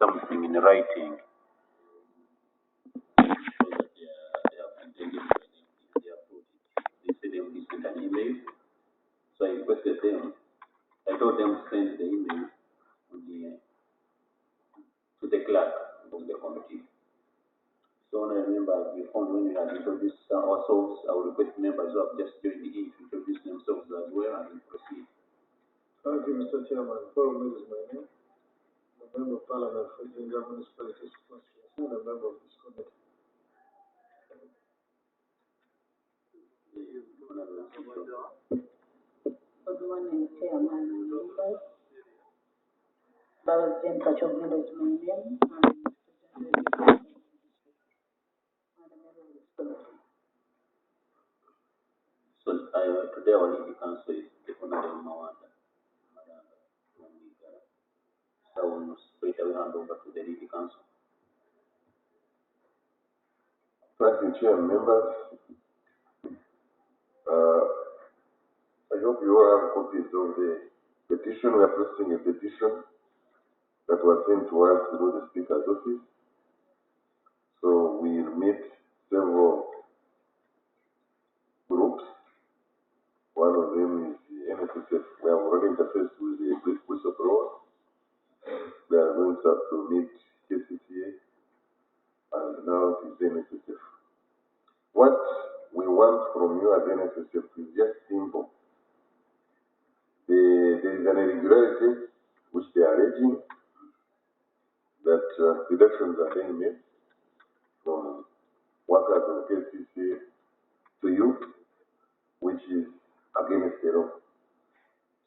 something in writing. So that they have identified them if they have put it. They said they will send an email. So I requested them. I told them to send the email to the clerk of the committee. So when I remember before when we had introduced ourselves, our request members who have just joined in to introduce themselves as well and proceed. Thank you, Mr. Chairman. Paul is my name. I'm a member of Parliament for Jinga Municipality Constituency and a member of this committee. Good morning, Chairman and members. Baba Jane Kachoglu is my name. So today our lead council is the Honorable Mawanda. So I will straight away hand over to the lead council. Thank you, Chair and members. I hope you all have copies of the petition. We are processing a petition that was sent to us through the Speaker's office. So we meet several groups. One of them is the Nssf. We have already interfaced with the whistleblower. They are going to meet KCCA, and now it is the Nssf. What we want from you as Nssf is just simple. There is an irregularity which they are alleging that deductions are being made from workers of KCCA to you, which is against the law.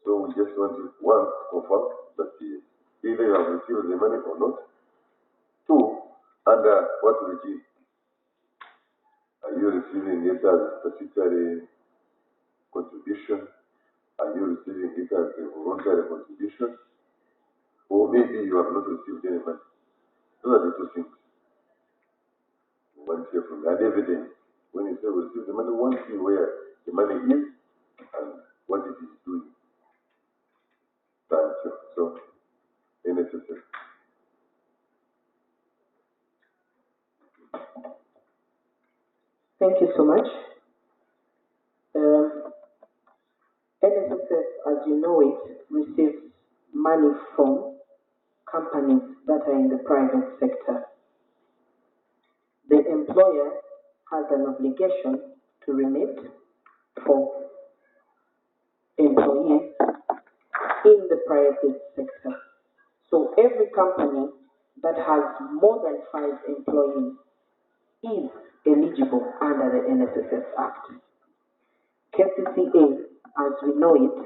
So we just want to confirm that either you have received the money or not. Two, under what regime are you receiving it as a statutory contribution? Are you receiving it as a voluntary contribution? Or maybe you have not received any money. Those are the two things. We want to hear from that evidence. When you say we receive the money, we want to see where the money is and what it is doing. Thank you. So, Nssf. Thank you so much. Nssf, as you know it, receives money from companies that are in the private sector. The employer has an obligation to remit for employees in the private sector. So every company that has more than 5 employees is eligible under the Nssf Act. KCCA, as we know it,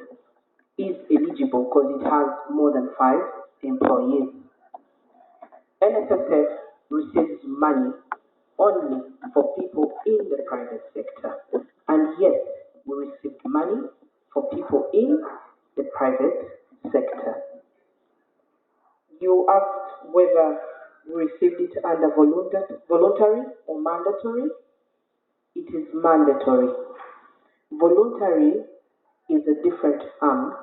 is eligible because it has more than 5 employees. Nssf receives money only for people in the private sector. And yes, we received money for people in the private sector. You asked whether we received it under voluntary or mandatory. It is mandatory. Voluntary is a different arm.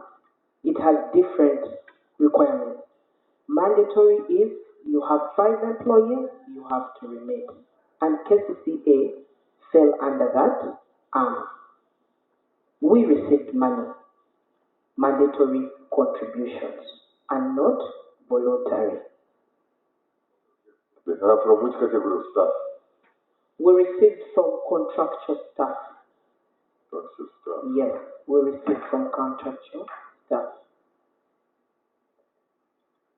It has different requirements. Mandatory is you have 5 employees, you have to remit. And KCCA fell under that arm. We received money, mandatory contributions, and not voluntary. From which category of staff? We received from contractual staff. Contractual staff. Yes, we received from contractual staff.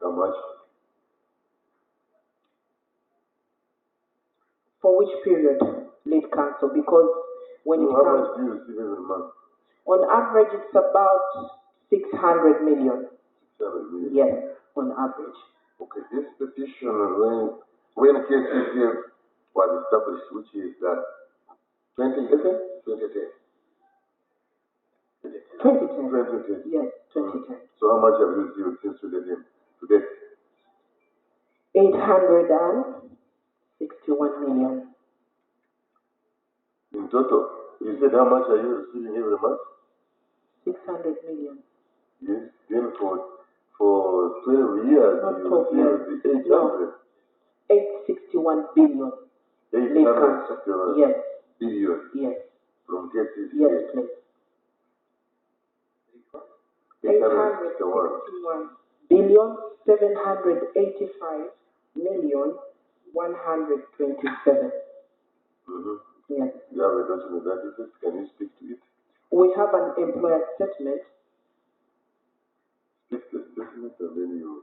How much? For which period, lead counsel? Because when it how comes, much do you receive every month? on average, it's about 600 million. 600 million. Yes, on average. Okay, this petition, when KCCA was established, which is 2011? 2010? 2010. 2010. Yes, 2010. So how much have you received since 2010 to date? 861 million. In total, you said how much are you receiving every month? 600 million. Yes. Then for For 12 years, Not you 12 years. received No. 861 billion. 861 Yes. billion Yes. from KCCA. Yes, please. 861. 861 billion 785 million 127. Mm-hmm. Yes. You have a document that is it. Can you speak to it? We have an employer statement. Speak the statement and then you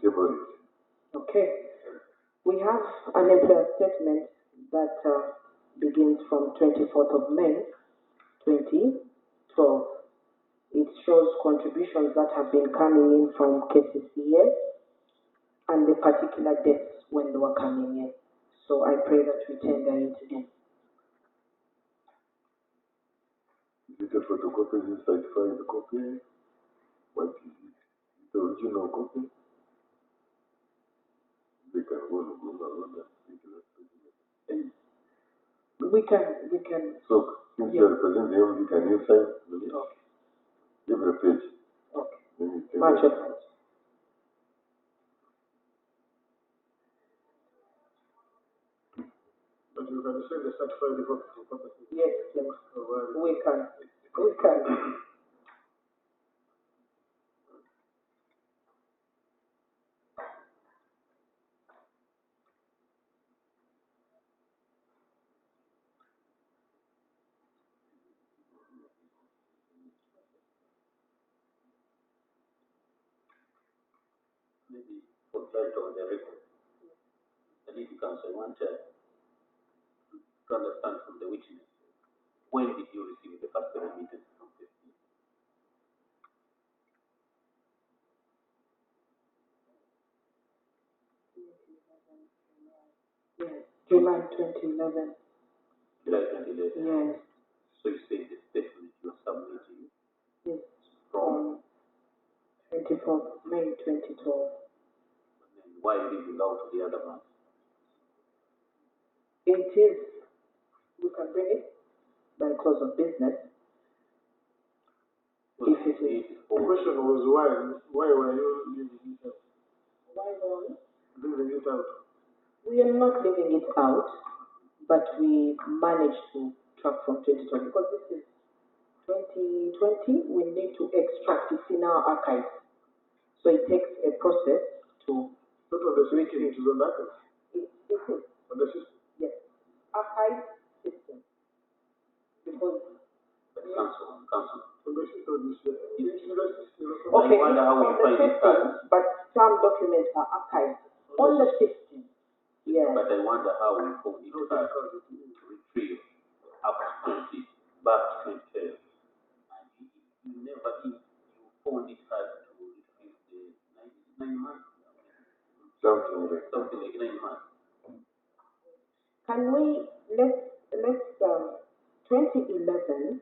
table it. Okay. We have an employer statement that begins from 24th of May 2012. It shows contributions that have been coming in from KCCA and the particular dates when they were coming in. So I pray that we tender it in. Is it a photocopy? Is it certified copy? What is it? Is it the original copy? They can go to Google and speak to that. We can. So, since you represent the MD, can you sign? Okay. Give it a page. Okay. Then you take Much it. obliged. But you can send the certified copy. Yes, please. We can. We can. Maybe for clarity on the record, I need to counsel. I want to understand from the witness. When did you receive the first remittance from the Yes. July 2011. July 2011? Yes. So you say the statement you are submitting Yes. from 24th May 2012. and why you leaving out the other month? It is. We can bring it by close of business. If it is. The question was why were you leaving it out? Why were we? Leaving it out. We are not leaving it out, but we managed to track from 2020 because this is 2020. We need to extract it in our archives. So it takes a process to. Not on the system, it is on the archive. It is. On the system. Yes. Archive system. Because. Council. On the system, it's in the system. Okay, I wonder how it's we on the find it system, out. but some documents are archived on the system. Yes. But I wonder how we found it hard to retrieve up to 20, back to 2012. And you never think you found it hard to retrieve the 9 months. Something like Something like 9 months. Can we let's 2011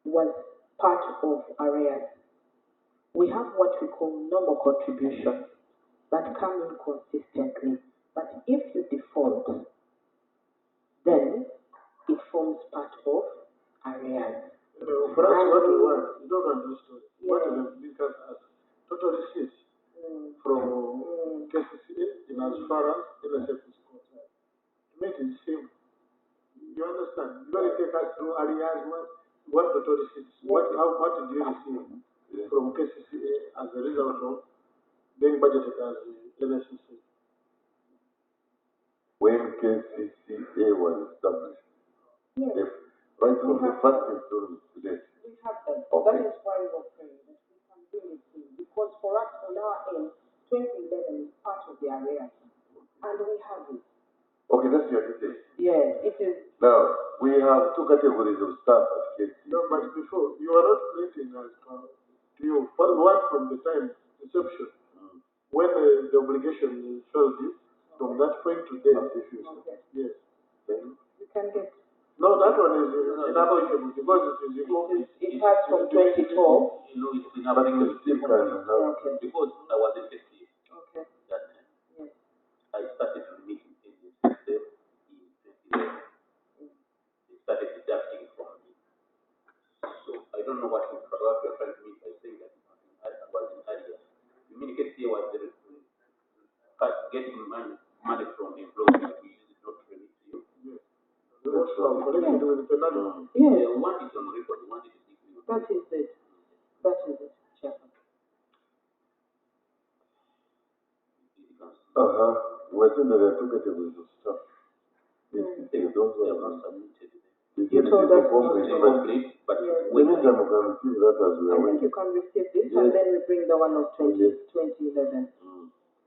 was part of arrears. We have what we call normal contributions that come in consistently. But if you default, then it forms part of arrears. For us, what we want, you don't understand. What Yeah. the business has total receipts from KCCA in as far as Nssf is concerned. To make it simple, you understand? You don't take us through areas what total receipts, what did you receive from KCCA as a result of being budgeted as NSCC? when KCCA was established, Yes. if, right from the first installment to date, We have that. Okay. That is why we're praying that we can bring it in. Because for us, on our end, 2011 is part of the arrears. And we have it. okay, that's your detail. Yes, it is. Now, we have two categories of staff at KCCA. No, but before, you are not printing as to you. One from the time inception, when the obligation shows you, from that point to date. Okay. Yes. You can get. No, that one is inapplicable because it is incomplete. It has from 2012. You know, it's been But happening you still can have, Okay. because I was in KCA Okay. that time. Yes. I started meeting agents in 2011. They started deducting from me. So I don't know what you're trying to mean by getting money from employees, but we use it not to remit to you. Yes. The notes are collected with the penalty. Yes, One is on record, one is a that is it. That is it, Chairman. We're saying that there are two categories of staff. Those They have ones not submitted. You told us not They to. complete, but Yes. we need them to receive that as I well. think you can receive this Yes. and then we bring the one of Yes. 2011.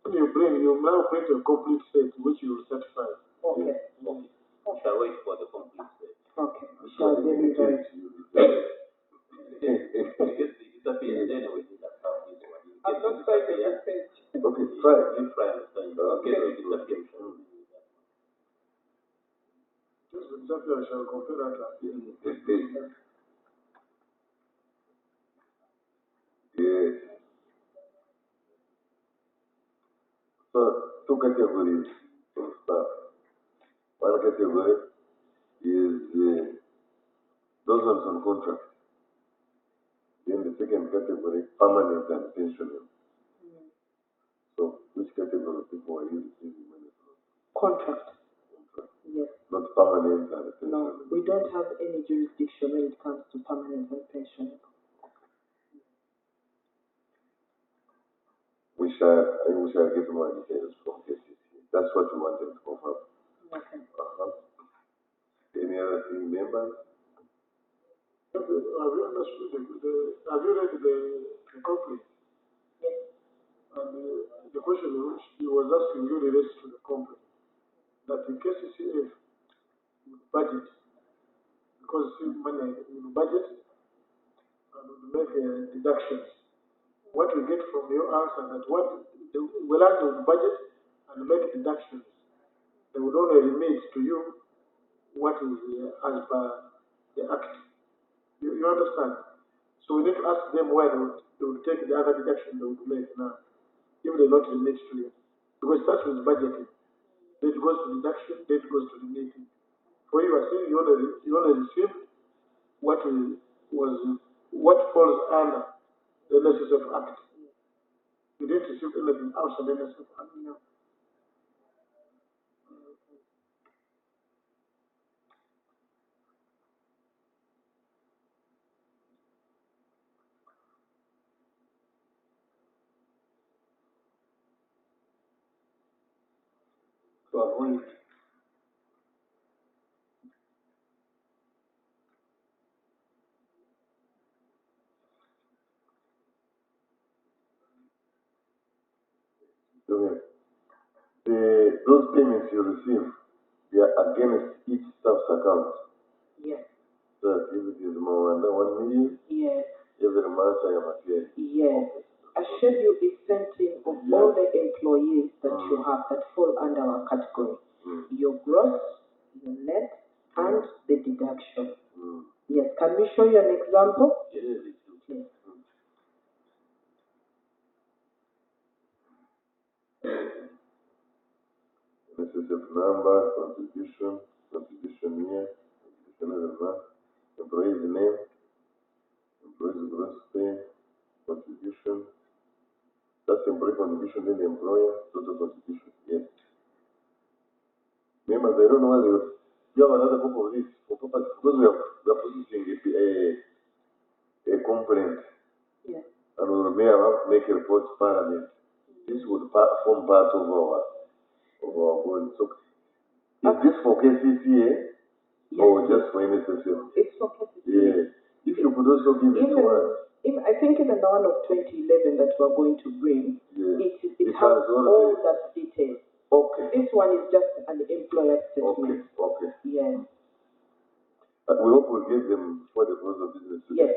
When you now print a complete set which you will certify. Okay. Okay. We shall wait for the complete set. Okay. We shall deliver it. Because it disappears anyway, it has have this one. In I'm case not it trying to disappears, defend. Okay, try. you try and understand. In case it disappears, we shall do that. Just exactly I shall compare that last year. Yes. So, two categories of staff. One category is those ones on contract. Then the second category, permanent and pensionable. So, which category of people are you receiving money from? Contract. Contract. Yes. Not permanent and pensionable. No, we don't have any jurisdiction when it comes to permanent and pension. We shall get more details from KCC. That's what we wanted to confirm. Okay. Any other team members? Have you understood have you read the complaint? Yes. And the question which he was asking you relates to the complaint. That the KCCF would budget, because money will budget and would make deductions. What we get from your answer that what the Welland would budget and make deductions. They would only remit to you what is as per the act. You understand? So we need to ask them why they would take the other deduction they would make now, if they not remit to you. Because that was budgeting. Then it goes to deduction, then it goes to remitting. For you are saying you only receive what falls under the Nssf Act. You didn't receive anything outside the Nssf Act. No. To avoid Okay. Those payments you receive, they are against each staff's account. Yes. So if it is more than 1 million, Yes. every month I am appearing. Yes. A schedule is sent in of all the employees that you have that fall under our category. Your gross, your net, and the deduction. Yes. Can we show you an example? yes. Yes. Nssf number, contribution year, contribution every month, employee's name, employee's gross pay, contribution. That's employee contribution, then the employer, total contribution. Yes. Members, I don't know whether you have another copy of this for purpose, because we are processing a complaint. Yes. And we may have to make a report to Parliament. This would form part of our goal. So, is this for KCCA or just for NSSF? It's for KCCA. Yeah. If you could also give it to us. I think even the one of 2011 that we're going to bring, it has all that detail. Okay. This one is just an employer statement. Okay. Yes. But we hope we'll give them for the close of business today. Yes.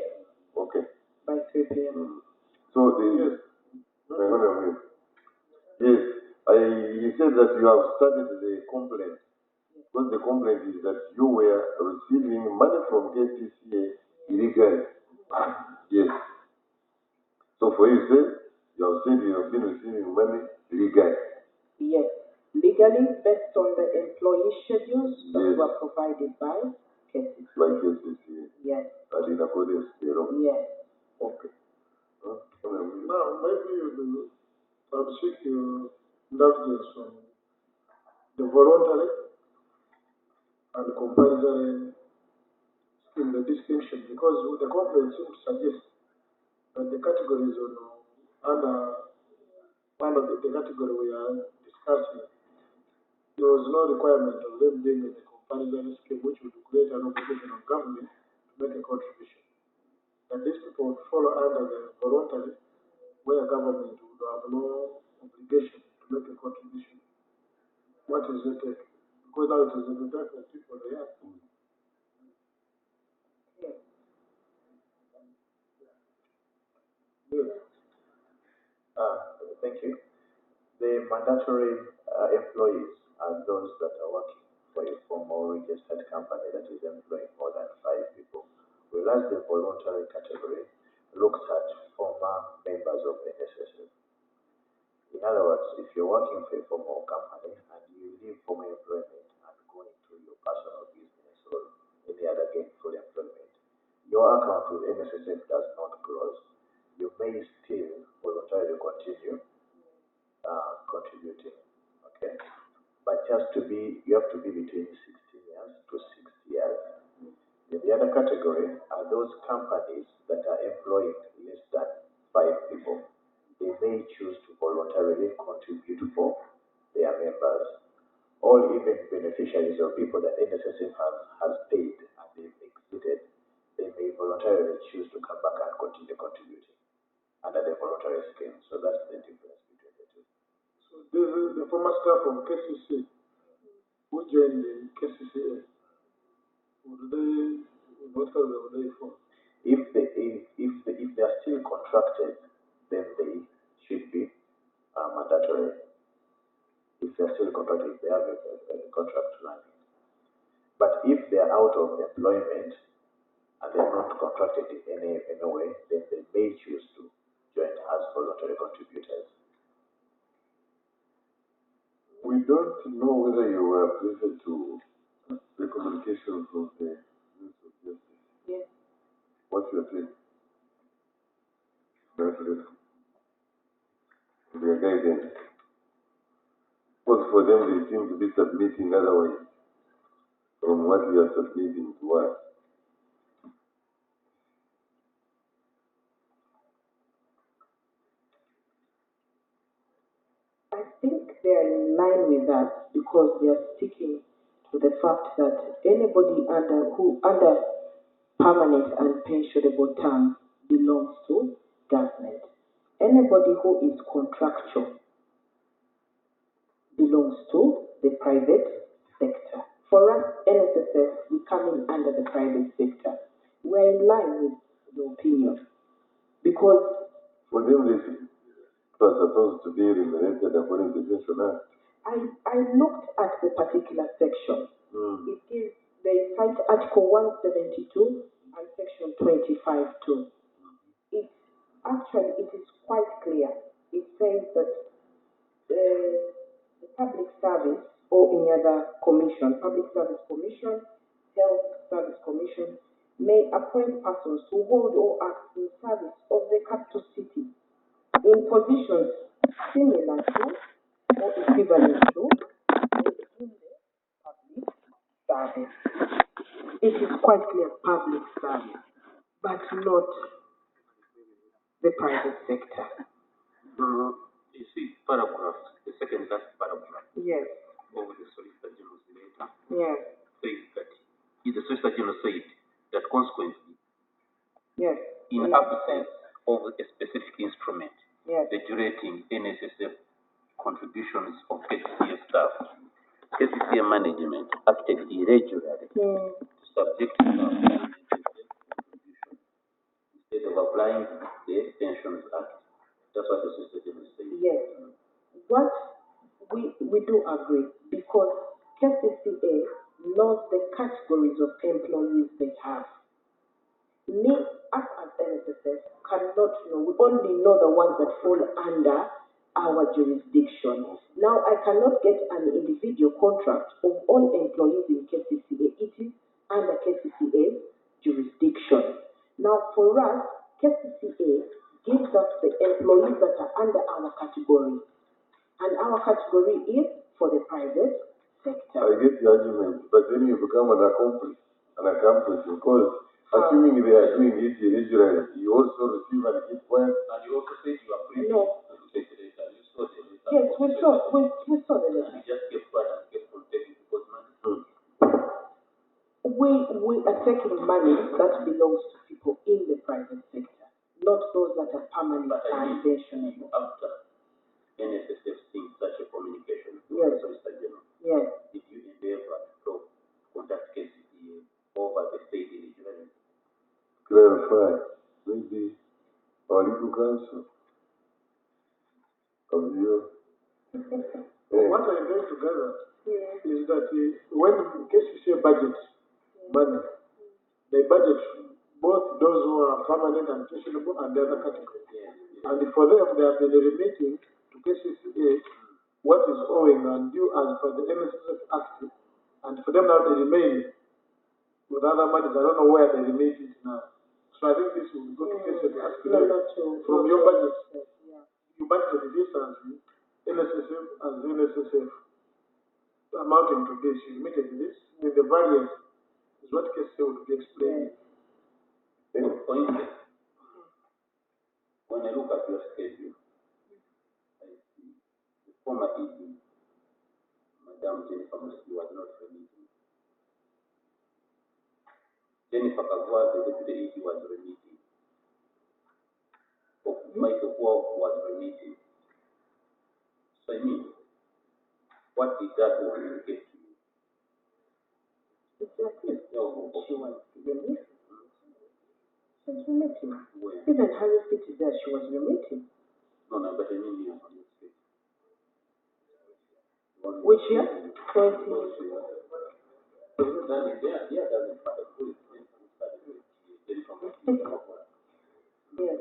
Okay. By 3 p.m. So yes. Yes. You said that you have started the complaint. Because the complaint is that you were receiving money from KCCA illegally. Yes. So for you, you have said you have been receiving money legally. Yes. Legally, based on the employee schedules that were provided by KCCA. By KCCA. Yes. And in accordance to the law. Yes. Okay. Now, maybe you will seek divergence from the voluntary and compulsory in the distinction, because the complaint seems to suggest that the categories under the category we are discussing, there was no requirement of them being in the compulsory scheme, which would create an obligation on government to make a contribution. And these people would follow under the voluntary, where government would have no obligation to make a contribution. What is your take? Because now it is the type of people they are. Yes. Thank you. The mandatory employees are those that are working for a formal registered company that is employing more than 5 people, whereas the voluntary category looks at former members of the Nssf. In other words, if you're working for a formal company and you leave formal employment and go into your personal business or any other gainful employment, your account with Nssf does not close. You may still voluntarily continue contributing. Okay, but you have to be between 16 years to 60 years. In the other category are those companies that are employing less than 5 people. They may choose to voluntarily contribute for their members, or even beneficiaries or people that NSSF has paid and they've exceeded. They may voluntarily choose to come back and continue contributing under the voluntary scheme. So that's the difference between the two. So this is the former staff from KCC who joined the KCCA. What color would they form? If they are still contracted, then they should be mandatory. If they are still contracted, they have a contract running. But if they are out of employment and they are not contracted in any way, then they may choose to join as voluntary contributors. We don't know whether you were privy to the communications of the Minister of Justice. Yes. What's your take? Their guidance. Because for them, they seem to be submitting otherwise from what you are submitting to us. I think they are in line with that because they are sticking to the fact that anybody under permanent and pensionable terms belongs to government. Anybody who is contractual belongs to the private sector. For us, NSSF, we come in under the private sector. We are in line with the opinion because For them, this was supposed to be remunerated according to the Pension Act. I looked at the particular section. They cite Article 172 and Section 25(2). It is quite clear. It says that the public service or any other commission, public service commission, health service commission, may appoint persons to hold or act in service of the capital city in positions similar to or equivalent to in the public service. It is quite clear public service, but not the private sector. You see, paragraph, the second last paragraph Yes, of the Solicitor General's letter yes, says that the Solicitor General said that consequently, yes. in absence of a specific instrument Yes. regulating NSSF contributions of KCCA staff, KCCA management acted irregularly to subject staff to NSSF contribution instead of applying the Pensions Act. That's what the Solicitor General said. Yes. What we do agree because KCCA knows the categories of employees they have. Me, us as NSSF, cannot know. We only know the ones that fall under our jurisdiction. Now, I cannot get an individual contract of all employees in KCCA. It is under KCCA's jurisdiction. Now, for us, KCCA gives us the employees that are under our category. And our category is for the private I sector. get the argument, but then you become an accomplice because assuming they are doing it irregularly, you also receive an gift when. And you also said you are free No. to take the letter. You saw the letter. Yes, we saw the And letter. you just kept quiet and kept on taking because money. We are taking money that belongs to people in the private sector, not those that are permanent But I and mean, pensionable. after Nssf seeing such a communication, Yes. Solicitor General, Yes. did you endeavor to contact KCCA over the state eligibility? Clarify, maybe our legal counsel of the What I am going to gather is that when KCCA budgets money, they budget both those who are permanent and pensionable and the other categories. Yes. And for them, they have been remitting to KCCA what is owing and due as per the Nssf Act. And for them now, they remain with other monies. I don't know where they remit it now. So I think this will go to KCCA from your budget. Yeah. You budgeted this as NSSF as NSSF amounting to this. You remitted this. Then the variance is what KCCA would be explaining. For instance, when I look at your schedule, I see the former ED, Madam Jennifer Musi, was not remitting. Jennifer Kagwa, the deputy ED, was remitting. Michael Kwok was remitting. So I mean, what did that one indicate to you? Exactly. No, She was remitting. She was remitting. when? Even Harry Pitt is there, she was remitting. No, but I mean here on your schedule. Which year? 20. Yeah, doesn't matter. Yes.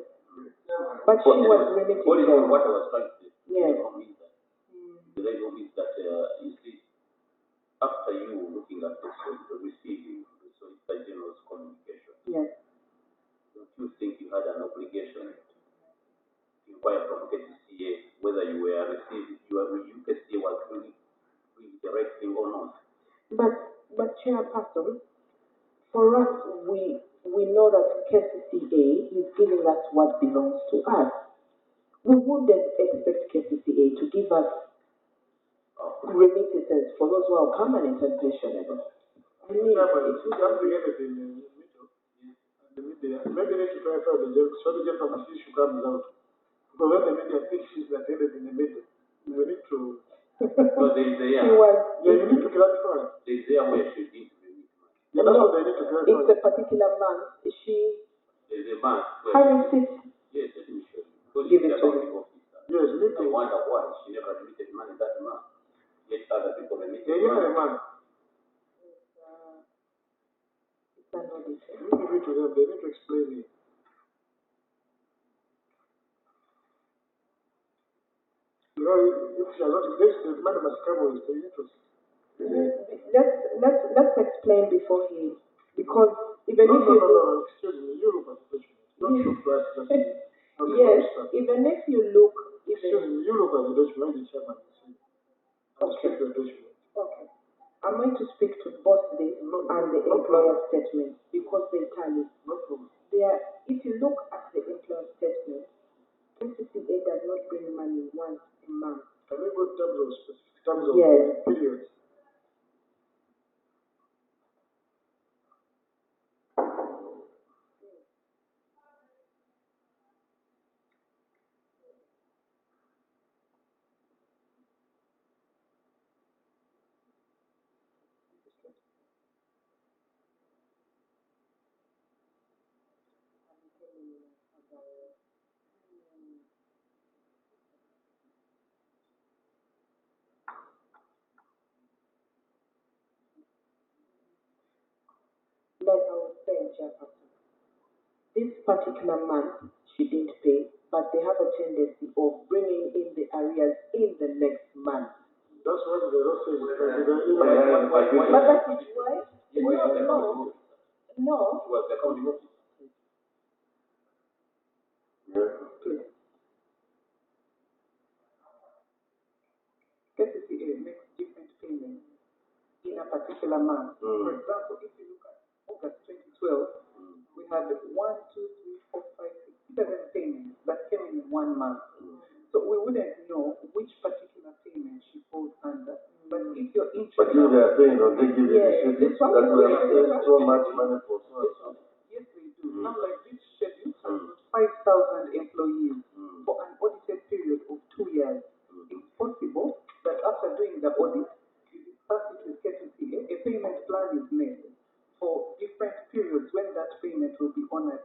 But she was remitting. What I was trying to say, Yes. the label means that you see, after you looking at the receiving the Solicitor General's communication, Yes. don't you think you had an obligation to inquire from KCCA whether you were receiving, KCCA was doing the right thing or not? But Chairperson, for us, we know that KCCA is giving us what belongs to us. We wouldn't expect KCCA to give us remittances for those who are permanent and pensionable. I mean, Yeah, but it will come together in the middle. And the media, maybe they should clarify the joke so the gentleman issue comes out. Because when the media thinks she's attended in the middle, we need to. So there is a she was. Yeah, you need to clarify. there is a way she did remit money. Yeah, that's No, what they need to clarify. it's a particular month. There is a man Harry Pitt. yes, let me show you. Because Give she's it the to accounting officer. Yes, you need I to. wonder why she never remitted money that month. Yet other people remitted Yeah, money. man. It's an auditor. You give it to them, they need to explain it. You know, if she has not, this, the man must come with the interest. Let's explain before he, because even No, if you look, excuse me, Europe has a judgment. Not your price, just yes, even if you look, Excuse me, Europe has a judgment, the chairman is saying. Okay. Respect your judgment. okay, I'm going to speak to both this and the employer statement because they tally. No problem. There, if you look at the employer statement, KCCA does not bring money once a month. Can we go in terms of specific terms of Yes. periods? Like I was saying, Chairperson, this particular month she didn't pay, but they have a tendency of bringing in the arrears in the next month. That's what the law says. But that is why? No. She was the accounting officer. Yeah. Please. makes different payments in a particular month. For example, if you look at August 2012, we had 1, 2, 3, 4, 5, 6, 7 payments that came in 1 month. So we wouldn't know which particular payment she falls under. But if you're interested... But you are paying, don't they give you the schedule? This one That's why there's so much money for so. Yes, we do. Now, like this schedule has got 5,000 employees for an audited period of 2 years. It's possible that after doing the audit, you discuss it with KTCA, a payment plan is made for different periods when that payment will be honored.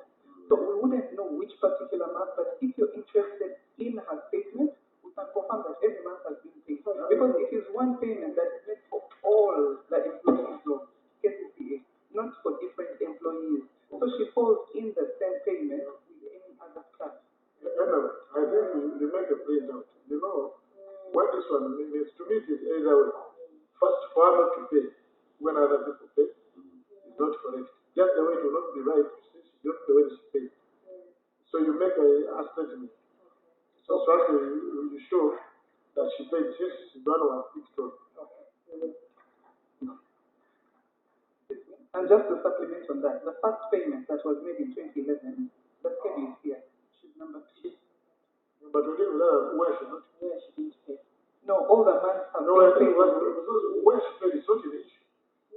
So we wouldn't know which particular month, but if you're interested in her statement, we can confirm that every month has been paid. Because it is one payment that is made for all the employees of KTCA, not for different employees. So she falls in the same payment with any other staff. I think you make a printout. You know, what this one means to me is either way. First, for her not to pay when other people pay is not correct. Just the way it will not be right since she don't pay when she pays. So you make a statement. So actually you show that she paid since she's one of our fixed on. And just to supplement on that, the first payment that was made in 2011, the schedule is here. She's number 2. But we didn't know where she not. Where she didn't pay. No, all the months have No, I been think paid. because where she paid is not an issue.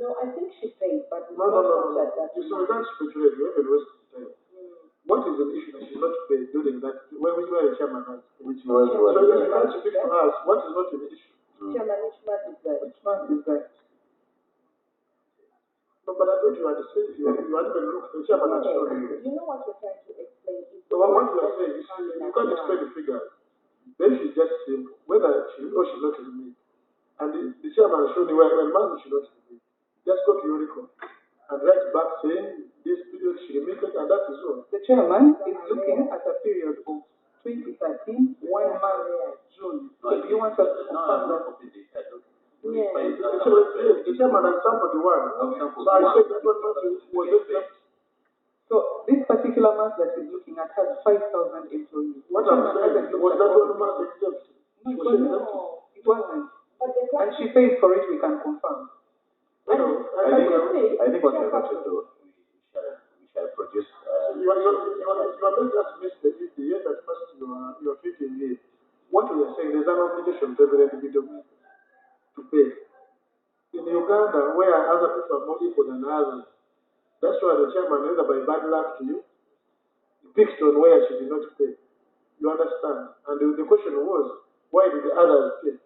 No, I think she paid, but No. You see, we can't speculate. We haven't wasted time. What is an issue that she not paid during that? When we were a chairman has. Which one So was if you can't speak to us, what is not an issue? Chairman, which month is that? Which month is that? No, but I thought you had said you hadn't even looked. The chairman had shown you. You know what we're trying to explain? So what you are saying is you can't explain the figures. Then she just said whether she or she not remit. And the chairman showed you when money she not remit. Just go to your record and write back saying this period she remitted and that is all. The chairman is looking at a period of 2013, 1 month, June. So do you want us to confirm that? The chairman has sampled the one. So I said that one was exempt. So this particular month that he's looking at has 5,000 employees. What I'm saying was that one month exempt. No, it wasn't. And she pays for it, we can confirm. I think what we're going to do, we shall produce. You are making us miss the year that first you are fitting here. What we are saying, there's an obligation to every individual to pay. In Uganda, where other people are more equal than others, that's why the chairman, either by bad luck to you, he picked on where she did not pay. You understand? And the question was, why did the others pay?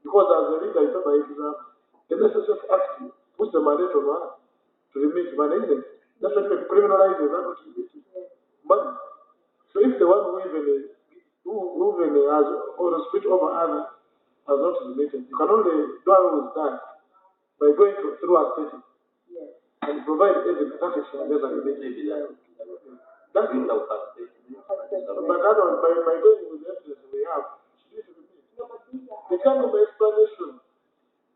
Because as a leader, it's by example. The Nssf Act puts the mandate on her to remit money, isn't it? That's what it criminalizes, not to remit money. So if the one who even has or split over others has not remitted, you can only do away with that by going through a setting and provide evidence that she has never remitted. That's it. But otherwise, by going with the evidence we have, she needs to remit. They can't give an explanation.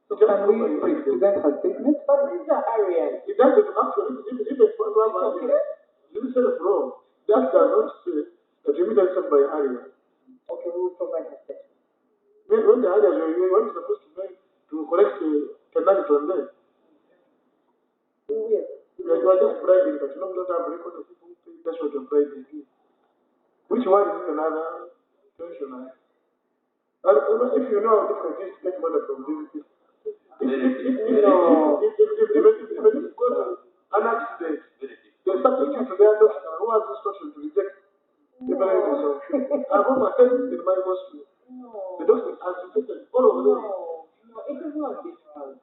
So can we present her statement? But these are areas. It doesn't actually, even for you said it wrong. That does not say that remittance is by area. Okay, we will provide her statement. When the areas when you're supposed to make to correct the penalty on them. We will. You are just bribing, but you don't have record of people who pay. That's what you're bribing. Which one is another pensioner? And if you know how difficult it is to get money from these people, if you go to an accident, they substitute to their doctor who has instruction to reject the benefits of. I've overheard in my hospital. The doctor has rejected all of them. No, it is not difficult.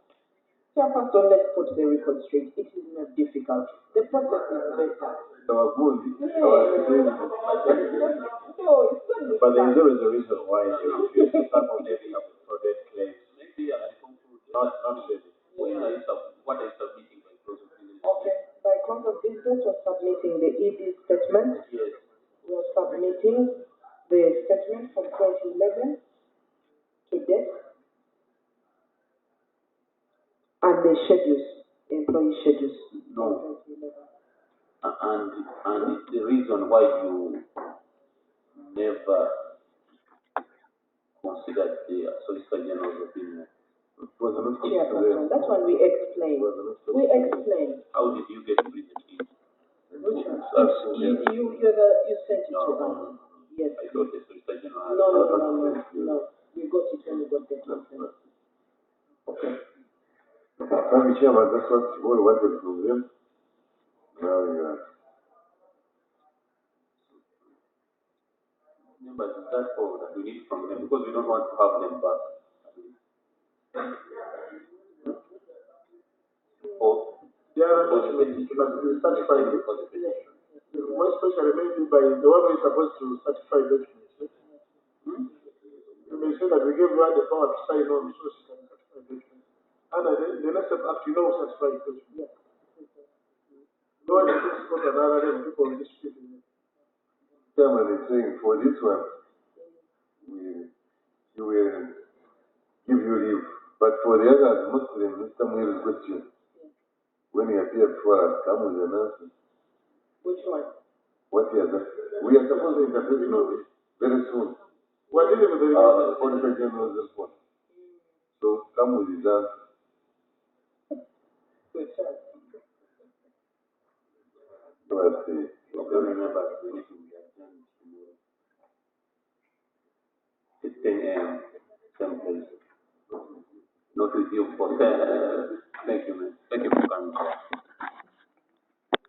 Chairperson, let's put the record straight. It is not difficult. The process is better. Our good. No, it's not difficult. But there is always a reason why they refuse. Some of them have frauded claims. Not really. What is submitting by close of business? Okay. By close of business, we're submitting the ED statement. Yes. We're submitting the statement from 2011 to date. And the schedules, employee schedules. No. And the reason why you never considered the Solicitor General's opinion. It was not Chairperson, that's what we explained. We explained. How did you get to read it? Which one? Asking You, them. you sent it No, to no, us. no. Yes. I thought the Solicitor General had. No. We got it when we got the complaint. Okay. Thank you, Chairman. That's what we wanted from them. Now you are. Members, is that all that we need from them? Because we don't want to have them back. Or There are documents that must be certified, more especially maybe by the one who is supposed to certify documents. You may say that we give her the power to sign on so she can certify documents. And the Nssf Act, you know, certify documents. No one is going to another level, people will dispute it. Chairman is saying for this one, we will give you leave. But for the others, mostly Mr. Muir's question, when he appeared for us, come with an answer. Which one? What he has done. We are supposed to interpret very soon. We're dealing with the Auditor General's report. So come with his answer. So I say, I don't remember the meeting we had done tomorrow. It's 10 a.m. Same place. Not with you, but thank you, man. Thank you for coming.